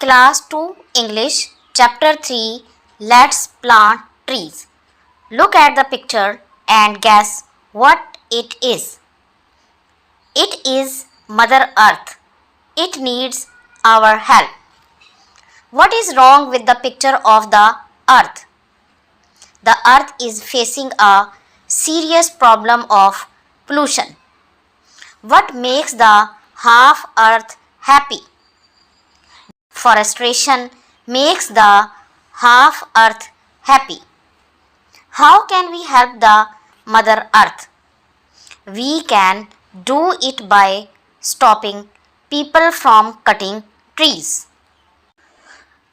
Class 2 English Chapter 3 Let's Plant Trees. Look at the picture and guess what it is. It is Mother Earth. It needs our help. What is wrong with the picture of the Earth? The Earth is facing a serious problem of pollution. What makes the half Earth happy? Forestation makes the half Earth happy. How can we help the Mother Earth? We can do it by stopping people from cutting trees.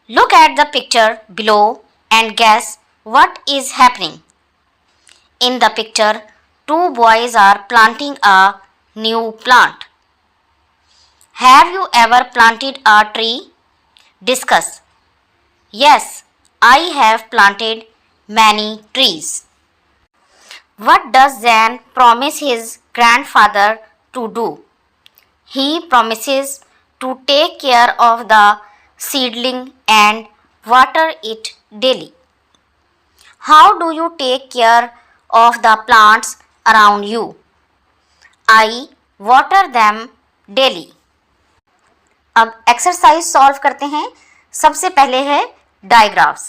Look at the picture below and guess what is happening. In the picture, two boys are planting a new plant. Have you ever planted a tree? Discuss. Yes, I have planted many trees. What does Zan promise his grandfather to do? He promises to take care of the seedling and water it daily. How do you take care of the plants around you? I water them daily. अब exercise solve करते हैं. सबसे पहले है digraphs.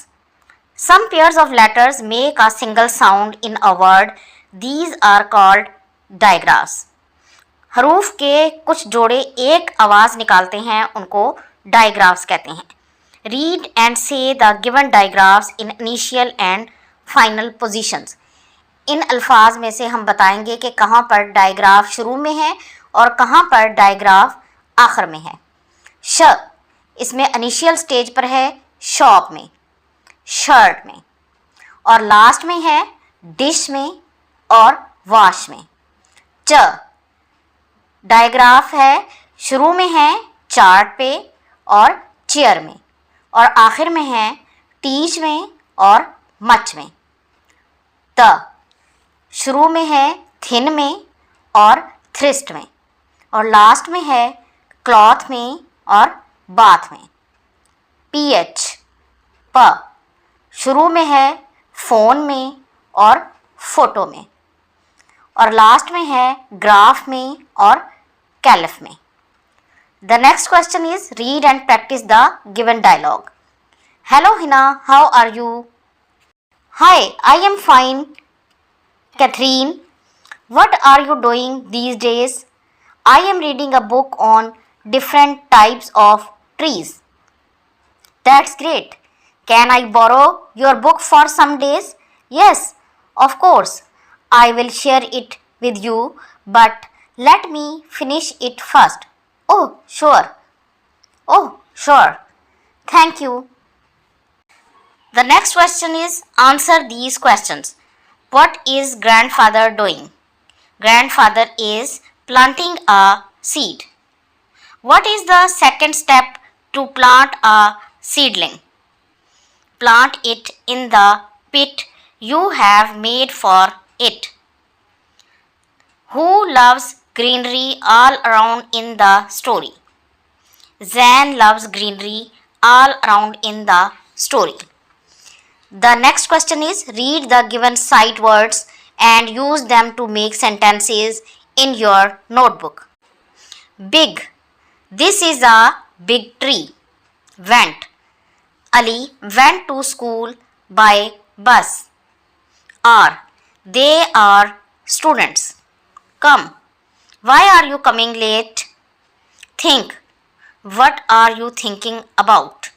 Some pairs of letters make a single sound in a word. These are called digraphs. हरूफ के कुछ जोड़े एक आवाज़ निकालते हैं, उनको digraphs कहते हैं. Read and say the given digraphs in initial and final positions. इन अल्फाज में से हम बताएंगे कि कहाँ पर डायग्राफ शुरू में है और कहाँ पर डायग्राफ आखिर में है. श इसमें इनिशियल स्टेज पर है, शॉप में, शर्ट में, और लास्ट में है डिश में और वॉश में. च डायग्राफ है, शुरू में है चार्ट पे और चेयर में, और आखिर में है टीच में और मच में. त शुरू में है थिन में और थ्रिस्ट में, और लास्ट में है क्लॉथ में और बाथ में. पीएच प शुरू में है फ़ोन में और फोटो में, और लास्ट में है ग्राफ में और कैलिफ में. The next question is read and practice the given dialogue. Hello Hina, how are you? Hi, I am fine. Catherine, what are you doing these days? I am reading a book on different types of trees. That's great. Can I borrow your book for some days? Yes, of course. I will share it with you, but let me finish it first. Oh, sure. Oh, sure. Thank you. The next question is answer these questions. What is grandfather doing? Grandfather is planting a seed. What is the second step to plant a seedling? Plant it in the pit you have made for it. Who loves greenery all around in the story? Zan loves greenery all around in the story. The next question is read the given sight words and use them to make sentences in your notebook. Big. This is a big tree. Went. Ali went to school by bus. Are. They are students. Come. Why are you coming late? Think. What are you thinking about?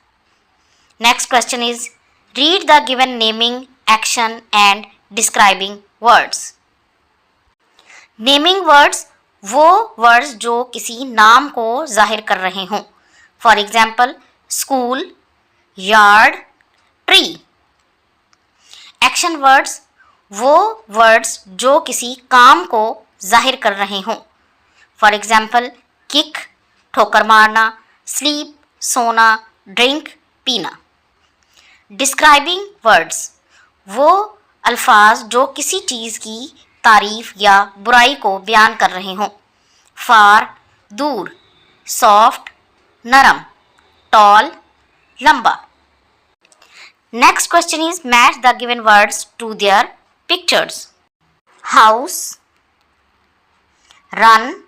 Next question is read the given naming, action and describing words. Naming words वो words जो किसी नाम को जाहिर कर रहे हों. For example, school, yard, tree. Action words वो words जो किसी काम को जाहिर कर रहे हों. For example, kick, ठोकर मारना, sleep, सोना, drink, पीना. डिस्क्राइबिंग वर्ड्स वो अल्फाज जो किसी चीज़ की तारीफ़ या बुराई को बयान कर रहे हों. फार, दूर, सॉफ्ट, नरम, toll, lamba. Next question is match the given words to their pictures. House, run,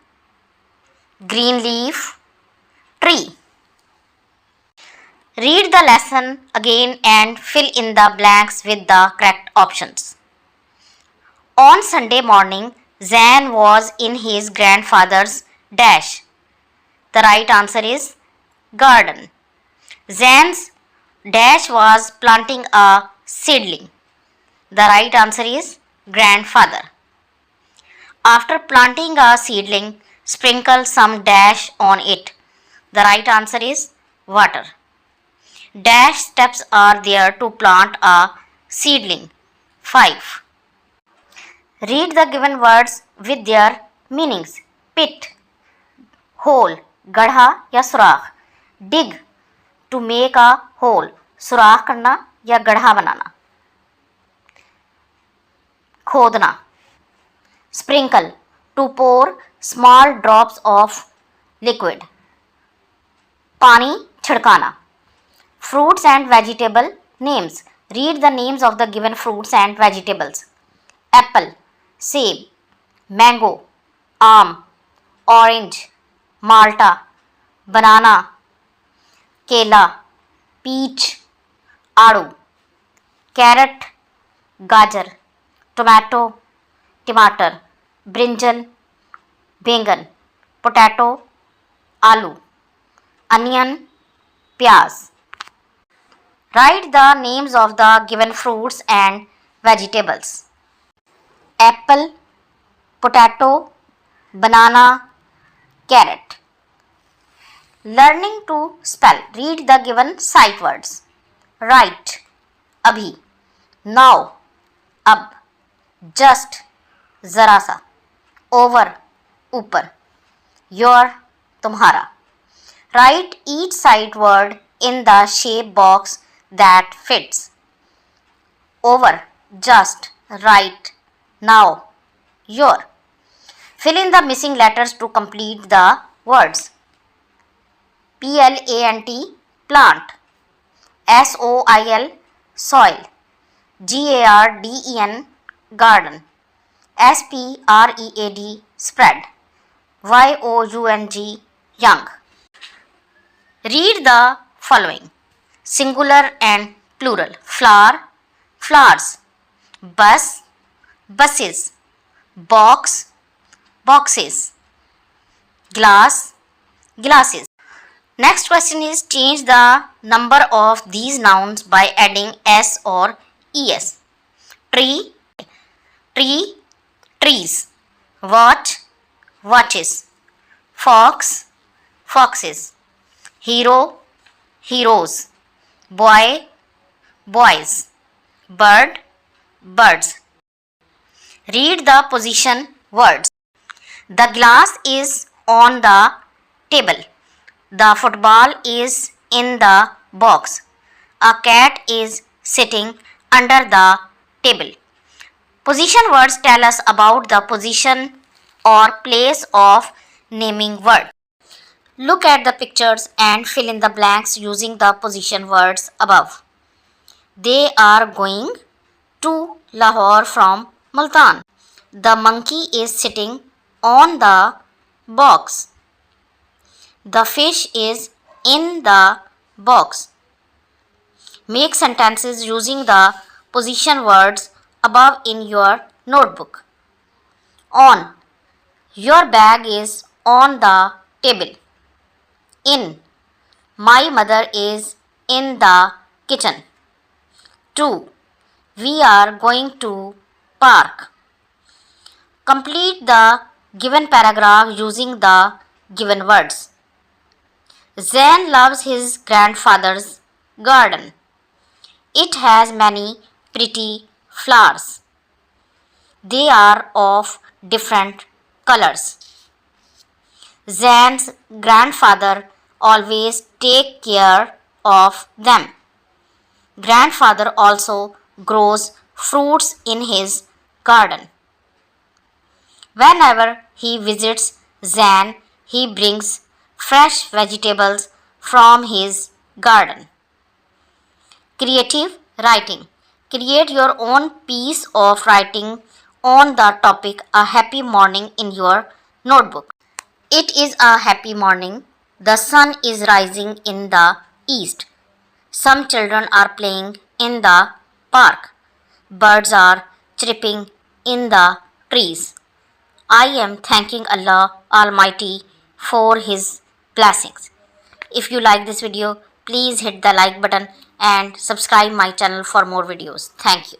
green leaf, tree. Read the lesson again and fill in the blanks with the correct options. On Sunday morning, Zan was in his grandfather's dash. The right answer is garden. Zan's dash was planting a seedling. The right answer is grandfather. After planting a seedling, sprinkle some dash on it. The right answer is water. Dash steps are there to plant a seedling. 5. Read the given words with their meanings. Pit, hole, गड्ढा या सुराख. Dig, to make a hole, सुराख करना या गड्ढा बनाना. खोदना. Sprinkle, to pour small drops of liquid. पानी छिड़काना. Fruits and vegetable names. Read the names of the given fruits and vegetables. Apple, सेब, mango, आम, orange, malta, banana, केला, peach, आड़ू, carrot, गाजर, tomato, टमाटर, brinjal, बैंगन, potato, आलू, onion, प्याज. Write the names of the given fruits and vegetables. Apple, potato, banana, carrot. Learning to spell. Read the given sight words. Right, abhi. Now, ab. Just, zara sa. Over, ऊपर. Your, तुम्हारा. Write each sight word in the shape box that fits. Over, just, right, now, your. Fill in the missing letters to complete the words. Plant, plant. Soil, soil. Garden, garden. Spread, spread. Young, young. Read the following. Singular and plural. Flower, flowers. Bus, buses. Box, boxes. Glass, glasses. Next question is change the number of these nouns by adding s or es. Tree, tree, trees. Watch, watches. Fox, foxes. Hero, heroes. Boy, boys. Bird, birds. Read the position words. The glass is on the table. The football is in the box. A cat is sitting under the table. Position words tell us about the position or place of naming word. Look at the pictures and fill in the blanks using the position words above. They are going to Lahore from Multan. The monkey is sitting on the box. The fish is in the box. Make sentences using the position words above in your notebook. On. Your bag is on the table. In. My mother is in the kitchen. To. We are going to park. Complete the given paragraph using the given words. Zain loves his grandfather's garden. It has many pretty flowers. They are of different colors. Zain's grandfather always takes care of them. Grandfather also grows fruits in his garden. Whenever he visits Zain, he brings fresh vegetables from his garden. Creative writing. Create your own piece of writing on the topic a happy morning in your notebook. It is a happy morning. The sun is rising in the east. Some children are playing in the park. Birds are chirping in the trees. I am thanking Allah Almighty for His blessings. If you like this video, please hit the like button and subscribe my channel for more videos. Thank you.